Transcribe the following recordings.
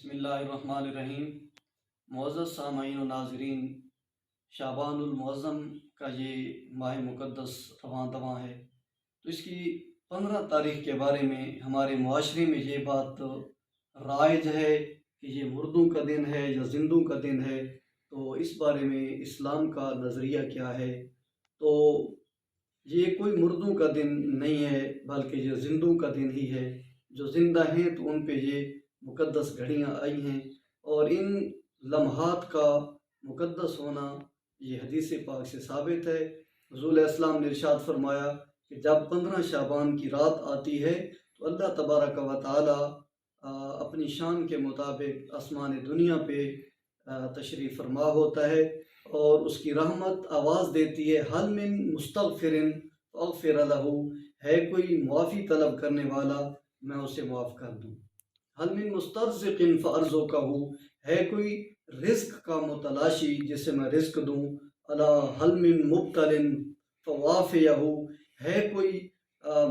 بسم اللہ الرحمن الرحیم۔ معزز سامعین و ناظرین، شعبان المعظم کا یہ ماہ مقدس رواں دواں ہے، تو اس کی 15 تاریخ کے بارے میں ہمارے معاشرے میں یہ بات رائج ہے کہ یہ مردوں کا دن ہے یا زندوں کا دن ہے۔ تو اس بارے میں اسلام کا نظریہ کیا ہے؟ تو یہ کوئی مردوں کا دن نہیں ہے بلکہ یہ زندوں کا دن ہی ہے۔ جو زندہ ہیں تو ان پہ یہ مقدس گھڑیاں آئی ہیں، اور ان لمحات کا مقدس ہونا یہ حدیث پاک سے ثابت ہے۔ حضور علیہ السلام نے ارشاد فرمایا کہ جب 15 شعبان کی رات آتی ہے تو اللہ تبارک و تعالی اپنی شان کے مطابق آسمان دنیا پہ تشریف فرما ہوتا ہے، اور اس کی رحمت آواز دیتی ہے، حل من مستغفر فاغفر لہ، ہے کوئی معافی طلب کرنے والا میں اسے معاف کر دوں۔ حل من مسترزق فارزقہ، ہے کوئی رزق کا متلاشی جسے میں رزق دوں۔ الا حل من مبتل فوافیہ، ہے کوئی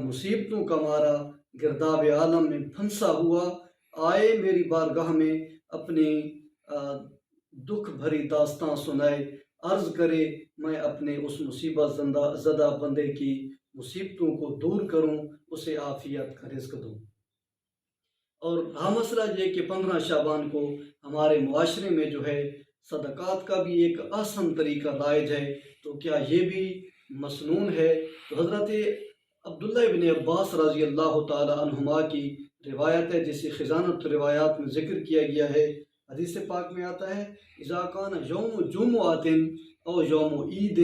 مصیبتوں کا مارا گرداب عالم میں پھنسا ہوا، آئے میری بارگاہ میں اپنی دکھ بھری داستان سنائے، عرض کرے میں اپنے اس مصیبت زدہ بندے کی مصیبتوں کو دور کروں، اسے عافیت کا رزق دوں۔ اور رہا مسئلہ یہ کہ 15 شعبان کو ہمارے معاشرے میں جو ہے صدقات کا بھی ایک آسان طریقہ رائج ہے، تو کیا یہ بھی مسنون ہے؟ تو حضرت عبداللہ ابن عباس رضی اللہ تعالی عنہما کی روایت ہے، جسے خزانۃ روایات میں ذکر کیا گیا ہے۔ حدیث پاک میں آتا ہے، اذا کان یوم جمعۃ او یوم عید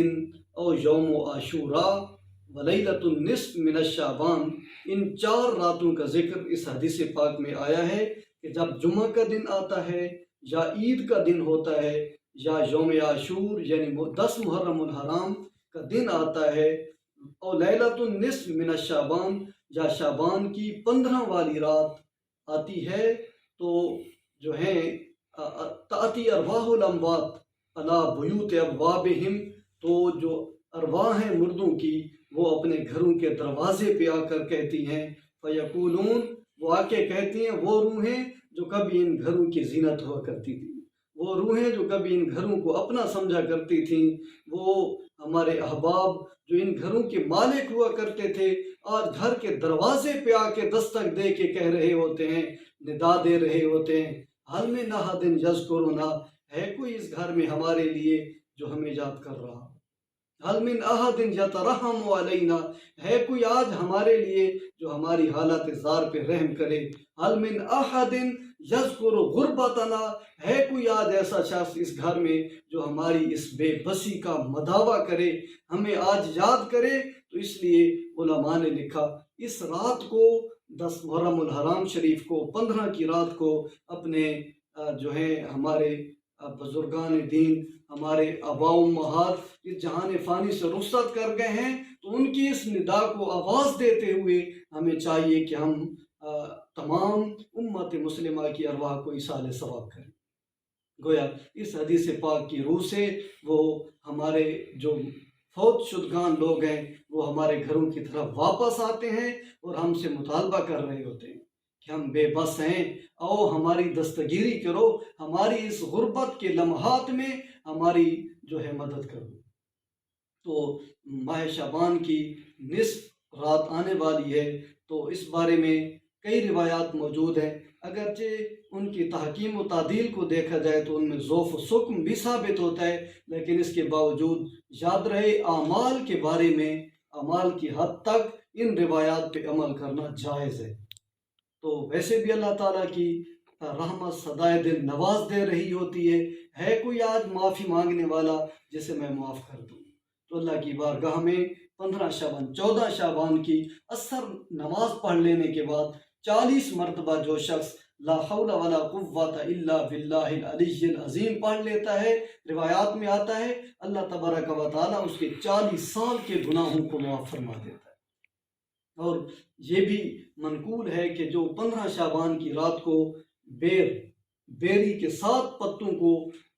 او یوم عاشوراء ولیلۃ النصف من الشعبان، ان 4 راتوں کا ذکر اس حدیث پاک میں آیا ہے کہ جب جمعہ کا دن آتا ہے یا عید کا دن ہوتا ہے یا یوم عاشور یعنی 10 محرم الحرام کا دن آتا ہے، اور لیلۃ النصف من الشعبان یا شعبان کی 15 والی رات آتی ہے، تو جو ہیں تأتی ارواح الاموات علی بیوت ابوابہم، تو جو ارواح ہیں مردوں کی وہ اپنے گھروں کے دروازے پہ آ کر کہتی ہیں، فیقولون، وہ آ کے کہتی ہیں، وہ روحیں جو کبھی ان گھروں کی زینت ہوا کرتی تھیں، وہ روحیں جو کبھی ان گھروں کو اپنا سمجھا کرتی تھیں، وہ ہمارے احباب جو ان گھروں کے مالک ہوا کرتے تھے، آج گھر کے دروازے پہ آ کے دستک دے کے کہہ رہے ہوتے ہیں، ندا دے رہے ہوتے ہیں، حل من احد یذکرنا، ہے کوئی اس گھر میں ہمارے لیے جو ہمیں یاد کر رہا، حل من احد یترحم علینا، ہے کوئی آج ہمارے لیے جو ہماری حالت زار پہ رحم کرے، حل من احد یذکر غربتنا، ہے کوئی آج ایسا شخص اس گھر میں جو ہماری اس بے بسی کا مداوع کرے، ہمیں آج یاد کرے۔ تو اس لیے علماء نے لکھا اس رات کو 10 محرم الحرام شریف کو 15 کی رات کو اپنے جو ہیں ہمارے بزرگان دین، ہمارے آباء و امہات اس جہان فانی سے رخصت کر گئے ہیں، تو ان کی اس ندا کو آواز دیتے ہوئے ہمیں چاہیے کہ ہم تمام امت مسلمہ کی ارواح کو ایصال ثواب کریں۔ گویا اس حدیث پاک کی روح سے وہ ہمارے جو فوت شدگان لوگ ہیں وہ ہمارے گھروں کی طرف واپس آتے ہیں اور ہم سے مطالبہ کر رہے ہوتے ہیں کہ ہم بے بس ہیں، آؤ ہماری دستگیری کرو، ہماری اس غربت کے لمحات میں ہماری جو ہے مدد کرو۔ تو ماہ شعبان کی نصف رات آنے والی ہے، تو اس بارے میں کئی روایات موجود ہیں، اگرچہ ان کی تحکیم و تعدیل کو دیکھا جائے تو ان میں ضعف و سقم بھی ثابت ہوتا ہے، لیکن اس کے باوجود یاد رہے اعمال کے بارے میں اعمال کی حد تک ان روایات پہ عمل کرنا جائز ہے۔ تو ویسے بھی اللہ تعالیٰ کی رحمت سدائے دل نواز دے رہی ہوتی ہے کوئی آج معافی مانگنے والا جسے میں معاف کر دوں؟ تو اللہ کی بارگاہ میں 15 شعبان 14 شعبان کی اثر نماز پڑھ لینے کے بعد 40 مرتبہ جو شخص لا حول ولا قوت الا باللہ العلی العظیم پڑھ لیتا ہے، روایات میں آتا ہے اللہ تبارک و تعالیٰ اس کے 40 سال کے گناہوں کو معاف فرما دیتا ہے۔ اور یہ بھی منقول ہے کہ جو 15 شعبان کی رات کو بیری کے 7 پتوں کو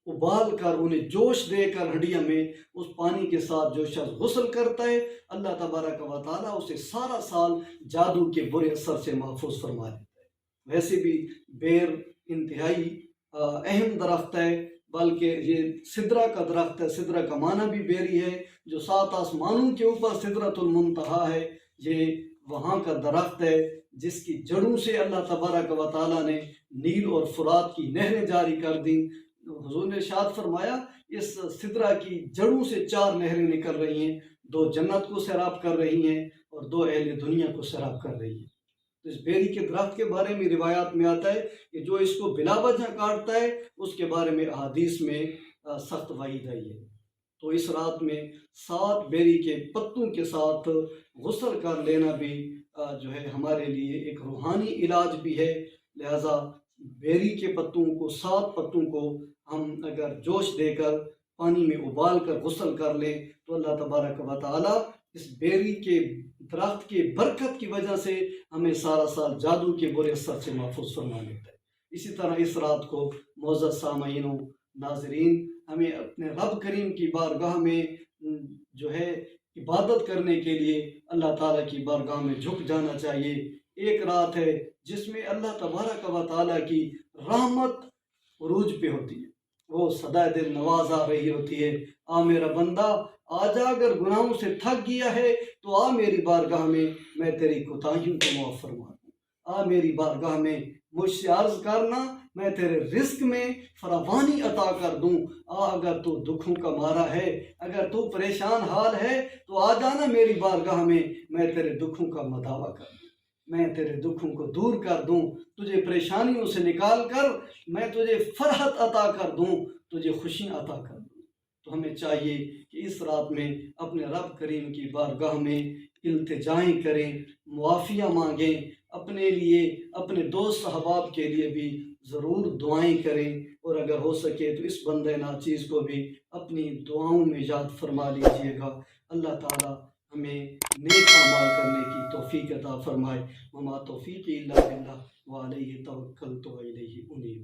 ابال کر انہیں جوش دے کر ہنڈیا میں اس پانی کے ساتھ جو شخص غسل کرتا ہے، اللہ تبارک و تعالیٰ اسے سارا سال جادو کے برے اثر سے محفوظ فرما دیتا ہے۔ ویسے بھی بیر انتہائی اہم درخت ہے، بلکہ یہ سدرہ کا درخت ہے۔ سدرہ کا معنی بھی بیری ہے، جو 7 آسمانوں کے اوپر سدرۃ المنتہا ہے، یہ وہاں کا درخت ہے جس کی جڑوں سے اللہ تبارک و تعالیٰ نے نیل اور فرات کی نہریں جاری کر دیں۔ حضور نے ارشاد فرمایا اس سدرہ کی جڑوں سے 4 نہریں نکل رہی ہیں، 2 جنت کو سیراب کر رہی ہیں اور 2 اہل دنیا کو سیراب کر رہی ہیں۔ تو اس بیری کے درخت کے بارے میں روایات میں آتا ہے کہ جو اس کو بلا وجہ کاٹتا ہے اس کے بارے میں احادیث میں سخت وعید آئی ہے۔ تو اس رات میں 7 بیری کے پتوں کے ساتھ غسل کر لینا بھی جو ہے ہمارے لیے ایک روحانی علاج بھی ہے۔ لہذا بیری کے پتوں کو 7 پتوں کو ہم اگر جوش دے کر پانی میں ابال کر غسل کر لیں تو اللہ تبارک و تعالیٰ اس بیری کے درخت کے برکت کی وجہ سے ہمیں سارا سال جادو کے برے اثر سے محفوظ فرما لیتا ہے۔ اسی طرح اس رات کو معزز سامعین و ناظرین، ہمیں اپنے رب کریم کی بارگاہ میں جو ہے عبادت کرنے کے لیے اللہ تعالیٰ کی بارگاہ میں جھک جانا چاہیے۔ ایک رات ہے جس میں اللہ تبارک و تعالیٰ کی رحمت عروج پہ ہوتی ہے، وہ صدا دل نواز آ رہی ہوتی ہے۔ آ میرا بندہ آجا، اگر گناہوں سے تھک گیا ہے تو آ میری بارگاہ میں تیری کوتاہیوں کو معاف فرما دوں۔ آ میری بارگاہ میں مجھ سے عرض کرنا، میں تیرے رزق میں فراوانی عطا کر دوں۔ اگر تو دکھوں کا مارا ہے، اگر تو پریشان حال ہے تو آ جانا میری بارگاہ میں تیرے دکھوں کا مداوع کر دوں، میں تیرے دکھوں کو دور کر دوں، تجھے پریشانیوں سے نکال کر میں تجھے فرحت عطا کر دوں، تجھے خوشیاں عطا کر دوں۔ تو ہمیں چاہیے کہ اس رات میں اپنے رب کریم کی بارگاہ میں التجائیں کریں، معافیاں مانگیں، اپنے لیے اپنے دوست احباب کے لیے بھی ضرور دعائیں کریں، اور اگر ہو سکے تو اس بندے ناچیز کو بھی اپنی دعاؤں میں یاد فرما لیجیے گا۔ اللہ تعالیٰ ہمیں نیک اعمال کرنے کی توفیق عطا فرمائے۔ وما توفیقی الا باللہ وعلیہ توکلت والیہ انیب۔